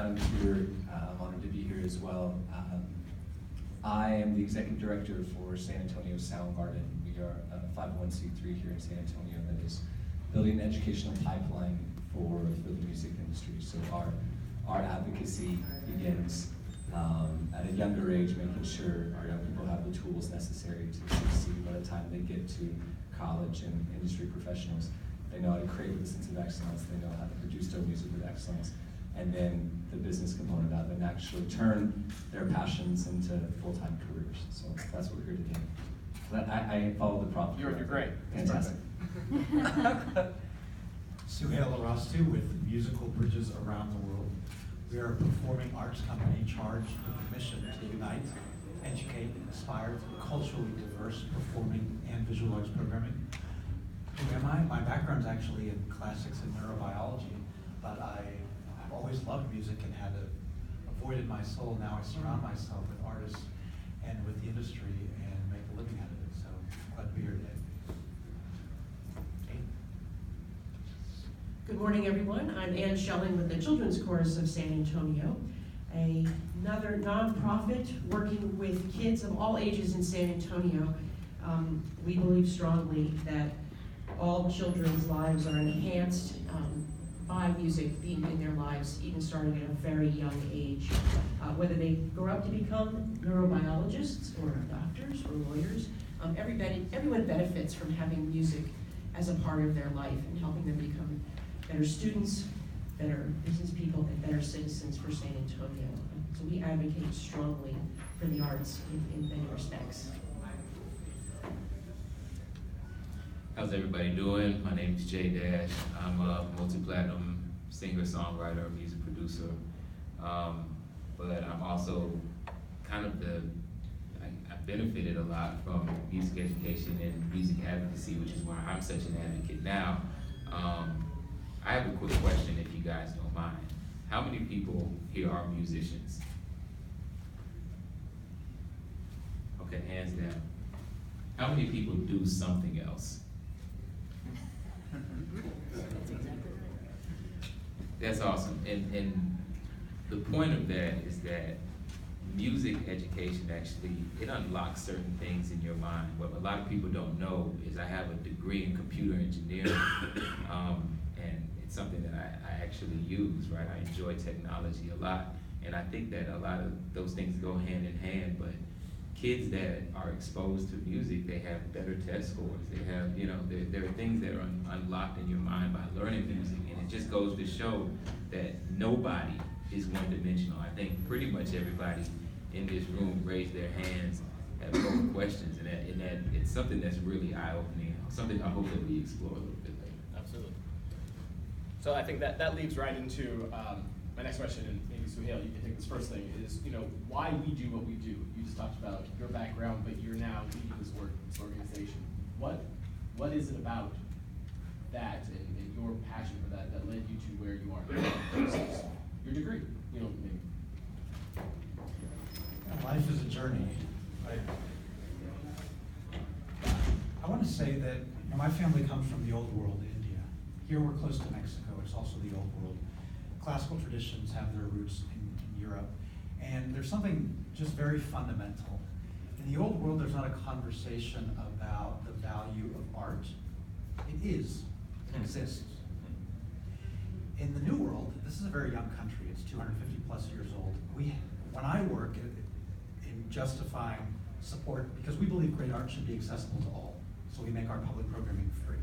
Adam Tudor. I'm honored to be here as well. I am the executive director for San Antonio Soundgarden. We are a 501c3 here in San Antonio that is building an educational pipeline for the music industry. So our advocacy begins at a younger age, making sure our young people have the tools necessary to succeed by the time they get to college and industry professionals. They know how to create with a sense of excellence. They know how to produce their music with excellence. And then the business component of it, and actually turn their passions into full-time careers. So that's what we're here to do. But I follow the prompt. You're great. Fantastic. Suhail Arastu with Musical Bridges Around the World. We are a performing arts company charged with the mission to unite, educate, and inspire through culturally diverse performing and visual arts programming. Who am I? My background is actually in classics and neurobiology, but I've always loved music and had a void in my soul. Now I surround myself with artists and with the industry and make a living out of it. So I'm glad to be here today. Good morning, everyone. I'm Ann Schelling with the Children's Chorus of San Antonio, another nonprofit working with kids of all ages in San Antonio. We believe strongly that all children's lives are enhanced by music being in their lives, even starting at a very young age. Whether they grow up to become neurobiologists or doctors or lawyers, everyone benefits from having music as a part of their life and helping them become better students, better business people, and better citizens for San Antonio. So we advocate strongly for the arts in many respects. How's everybody doing? My name is Jay Dash. I'm a multi-platinum singer-songwriter, music producer, but I'm also kind of I benefited a lot from music education and music advocacy, which is why I'm such an advocate now. I have a quick question, if you guys don't mind. How many people here are musicians? Okay, hands down. How many people do something else? That's awesome. And the point of that is that music education actually, it unlocks certain things in your mind. What a lot of people don't know is I have a degree in computer engineering, and it's something that I actually use, right? I enjoy technology a lot, and I think that a lot of those things go hand in hand, but kids that are exposed to music, they have better test scores. They have, there are things that are unlocked in your mind by learning music, and it just goes to show that nobody is one-dimensional. I think pretty much everybody in this room raised their hands, have both questions, and that it's something that's really eye-opening, something I hope that we explore a little bit later. Absolutely. So I think that leads right into my next question, and maybe Suhail, you can take this first thing, is why we do what we do. You just talked about your background, but you're now leading this work, this organization. What is it about that and your passion for that led you to where you are now? Your degree, maybe. Life is a journey, right? I want to say that my family comes from the old world, India. Here we're close to Mexico, it's also the old world. Classical traditions have their roots in Europe, and there's something just very fundamental. In the old world, there's not a conversation about the value of art. It exists. In the New World, this is a very young country, it's 250 plus years old. When I work in justifying support, because we believe great art should be accessible to all, so we make our public programming free.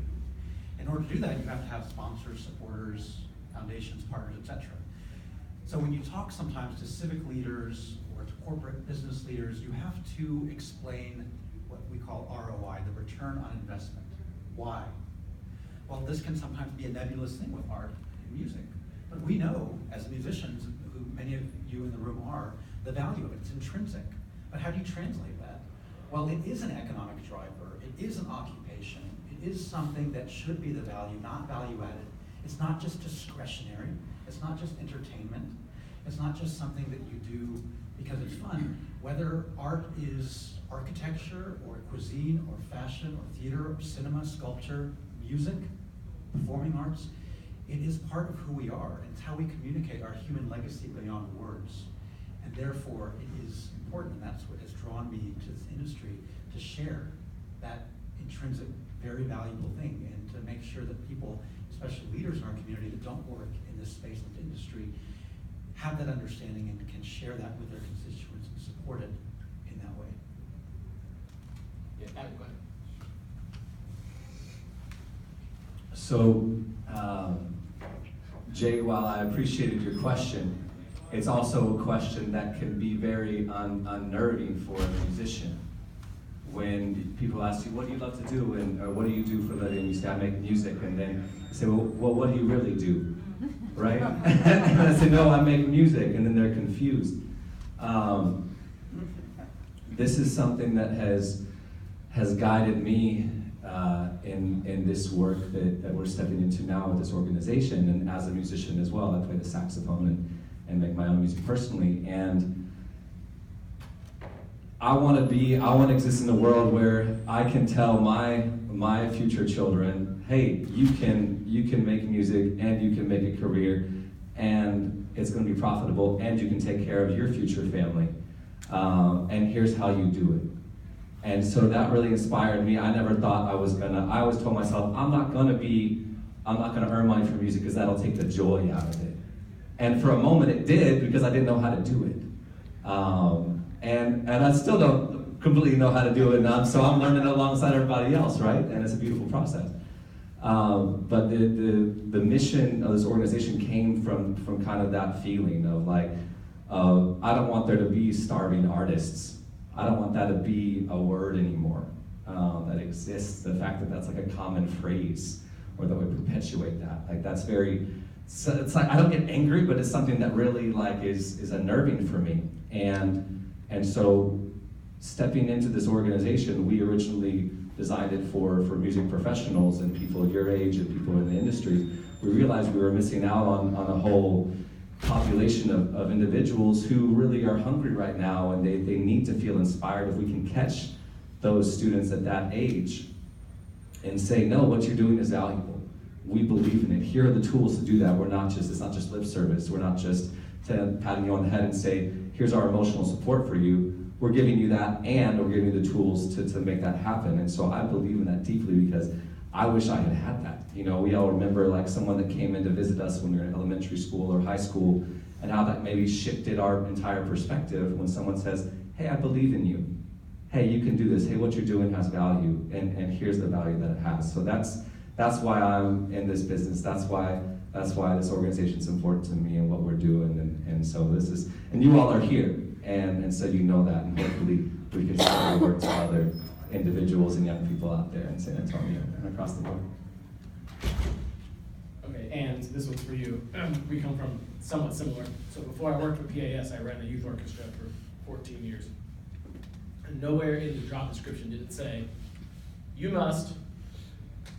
In order to do that, you have to have sponsors, supporters, foundations, partners, etc. So when you talk sometimes to civic leaders or to corporate business leaders, you have to explain what we call ROI, the return on investment. Why? Well, this can sometimes be a nebulous thing with art and music, but we know as musicians, who many of you in the room are, the value of it. It's intrinsic. But how do you translate that? Well, it is an economic driver. It is an occupation. It is something that should be the value, not value added. It's not just discretionary. It's not just entertainment. It's not just something that you do because it's fun. Whether art is architecture or cuisine or fashion or theater or cinema, sculpture, music, performing arts, it is part of who we are. It's how we communicate our human legacy beyond words. And therefore, it is important, and that's what has drawn me to this industry, to share that intrinsic, very valuable thing, and to make sure that people, especially leaders in our community that don't work in this space of industry, have that understanding and can share that with their constituents and support it in that way. Yeah, Adam, go ahead. So, Jay, while I appreciated your question, it's also a question that can be very unnerving for a musician. When people ask you, what do you love to do, or what do you do for a living? You say, I make music, and then you say, well, what do you really do, right? And I say, no, I make music, and then they're confused. This is something that has guided me in this work that we're stepping into now with this organization, and as a musician as well. I play the saxophone and make my own music personally, and I want to exist in a world where I can tell my future children, hey, you can make music and you can make a career, and it's going to be profitable, and you can take care of your future family, and here's how you do it. And so that really inspired me. I never thought I always told myself, I'm not gonna earn money from music because that'll take the joy out of it. And for a moment it did, because I didn't know how to do it. And I still don't completely know how to do it now, so I'm learning alongside everybody else, right? And it's a beautiful process. But the mission of this organization came from kind of that feeling of like, I don't want there to be starving artists. I don't want that to be a word anymore that exists. The fact that that's like a common phrase, or that we perpetuate that. Like that's very, so it's like, I don't get angry, but it's something that really like is unnerving for me. And so stepping into this organization, we originally designed it for music professionals and people your age and people in the industry. We realized we were missing out on a whole population of individuals who really are hungry right now, and they need to feel inspired. If we can catch those students at that age and say, no, what you're doing is valuable. We believe in it. Here are the tools to do that. It's not just lip service. We're not just patting you on the head and say, here's our emotional support for you. We're giving you that, and we're giving you the tools to make that happen. And so I believe in that deeply, because I wish I had that. You know, we all remember like someone that came in to visit us when we were in elementary school or high school, and how that maybe shifted our entire perspective when someone says, hey, I believe in you. Hey, you can do this. Hey, what you're doing has value, and here's the value that it has. So that's why I'm in this business. That's why this organization's important to me and what we're doing. And so this is, and you all are here, and so you know that, and hopefully we can share work to other individuals and young people out there in San Antonio and across the board. Okay, and this one's for you. We come from somewhat similar. So before I worked with PAS, I ran a youth orchestra for 14 years. And nowhere in the job description did it say, you must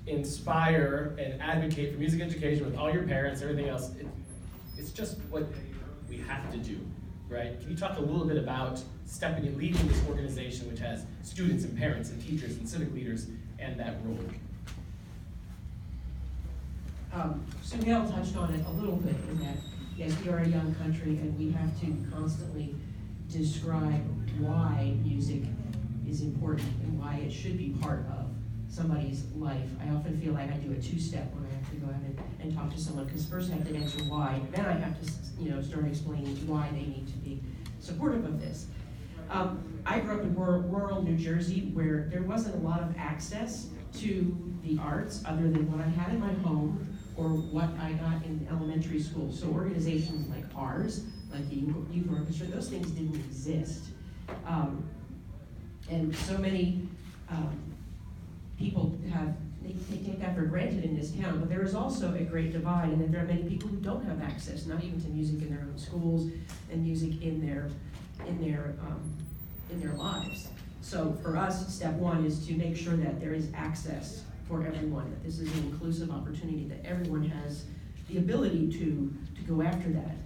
inspire and advocate for music education with all your parents, everything else. It's just what we have to do, right? Can you talk a little bit about stepping and leading this organization, which has students and parents and teachers and civic leaders, and that role? Suhail touched on it a little bit, in that, yes, we are a young country, and we have to constantly describe why music is important and why it should be part of somebody's life. I often feel like I do a two-step when I have to go out and talk to someone, because first I have to answer why, then I have to start explaining why they need to be supportive of this. I grew up in rural New Jersey, where there wasn't a lot of access to the arts other than what I had in my home or what I got in elementary school. So organizations like ours, like the youth orchestra, those things didn't exist. And so many people they take that for granted in this town, but there is also a great divide, and that there are many people who don't have access, not even to music in their own schools and music in their lives. So for us, step one is to make sure that there is access for everyone, that this is an inclusive opportunity, that everyone has the ability to go after that.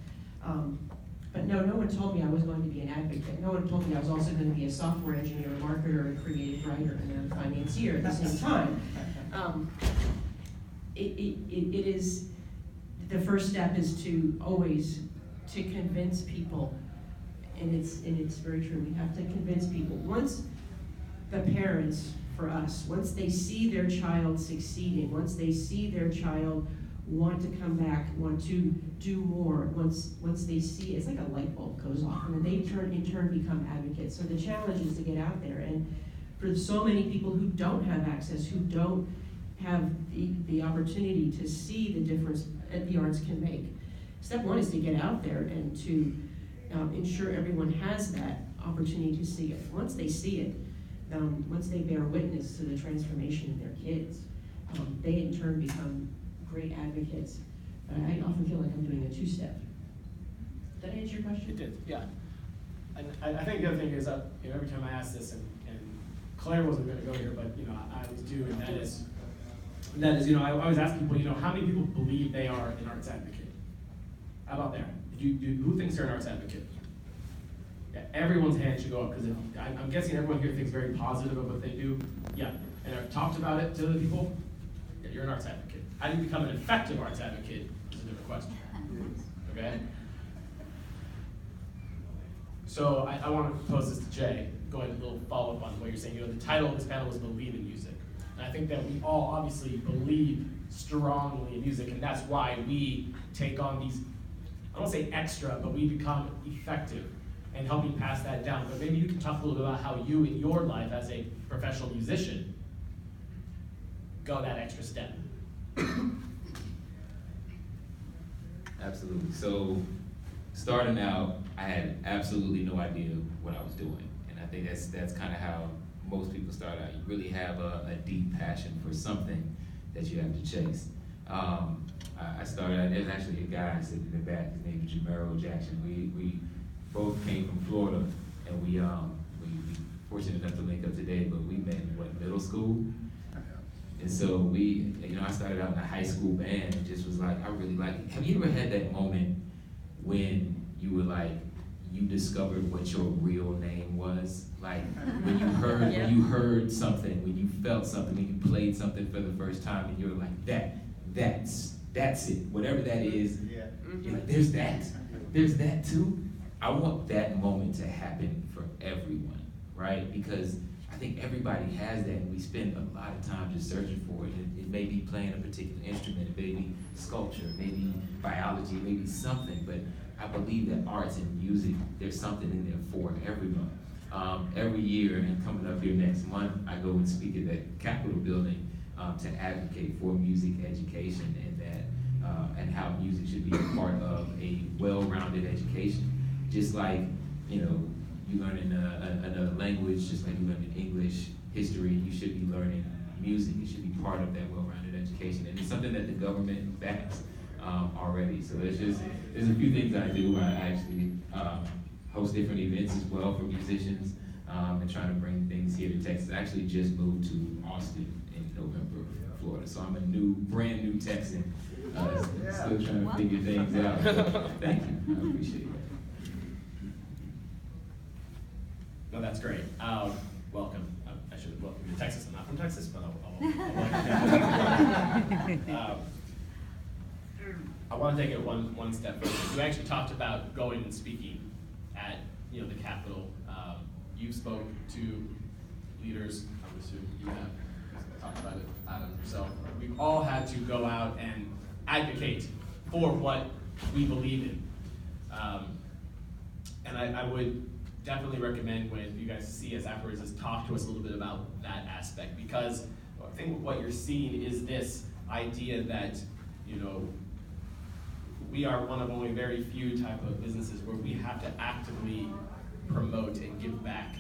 But no one told me I was going to be an advocate. No one told me I was also going to be a software engineer, a marketer, a creative writer, and a financier at the same time. It is the first step is to always to convince people, and it's very true. We have to convince people. Once the parents, for us, once they see their child succeeding, once they see their child want to come back, want to do more, once they see, it's like a light bulb goes off, and then they in turn become advocates. So the challenge is to get out there, and for so many people who don't have access, who don't have the opportunity to see the difference that the arts can make, step one is to get out there and to ensure everyone has that opportunity to see it. Once they see it, once they bear witness to the transformation in their kids, they in turn become great advocates. But I often feel like I'm doing a two-step. Did I answer your question? It did, yeah. And I think the other thing is that, you know, every time I ask this, and Claire wasn't gonna go here, but, you know, I always do, and that is, you know, I always ask people, you know, how many people believe they are an arts advocate? How about there? Who thinks they're an arts advocate? Yeah, everyone's hand should go up, because I'm guessing everyone here thinks very positive of what they do. Yeah, and I've talked about it to other people. Yeah, you're an arts advocate. How do you become an effective arts advocate is a different question. Okay? So I want to pose this to Jay, going a little follow-up on what you're saying. You know, the title of this panel is Believe in Music. And I think that we all obviously believe strongly in music, and that's why we take on these, I don't say extra, but we become effective in helping pass that down. But maybe you can talk a little bit about how you in your life as a professional musician go that extra step. Absolutely. So, starting out, I had absolutely no idea what I was doing, and I think that's kind of how most people start out. You really have a deep passion for something that you have to chase. I started out, there's actually a guy sitting in the back, his name is Jamero Jackson. We both came from Florida, and we fortunate enough to link up today, but we met in middle school. And so I started out in a high school band and just was like, I really like it. Have you ever had that moment when you were like, you discovered what your real name was? Like when you heard something, when you felt something, when you played something for the first time, and you were like, that's it. Whatever that is, you're like, there's that too. I want that moment to happen for everyone, right? Because I think everybody has that, and we spend a lot of time just searching for it. It may be playing a particular instrument, it may be sculpture, maybe biology, maybe something, but I believe that arts and music, there's something in there for everyone. Every year, and coming up here next month, I go and speak at the Capitol building to advocate for music education, and how music should be a part of a well-rounded education. Just like, you know, you learn in another language, just like you learn in English, history, you should be learning music. It should be part of that well-rounded education. And it's something that the government backs already. So there's a few things I do. I actually host different events as well for musicians, and trying to bring things here to Texas. I actually just moved to Austin in November, Florida. So I'm a brand new Texan, still trying to figure things out. Thank you, I appreciate it. No, that's great. Welcome. I should have welcomed you to Texas. I'm not from Texas, but I want to take it one step further. You actually talked about going and speaking at the Capitol. You spoke to leaders. I would assume you have talked about it, Adam, yourself. We've all had to go out and advocate for what we believe in, and I would definitely recommend when you guys see us afterwards is talk to us a little bit about that aspect, because I think what you're seeing is this idea that, we are one of only very few type of businesses where we have to actively promote and give back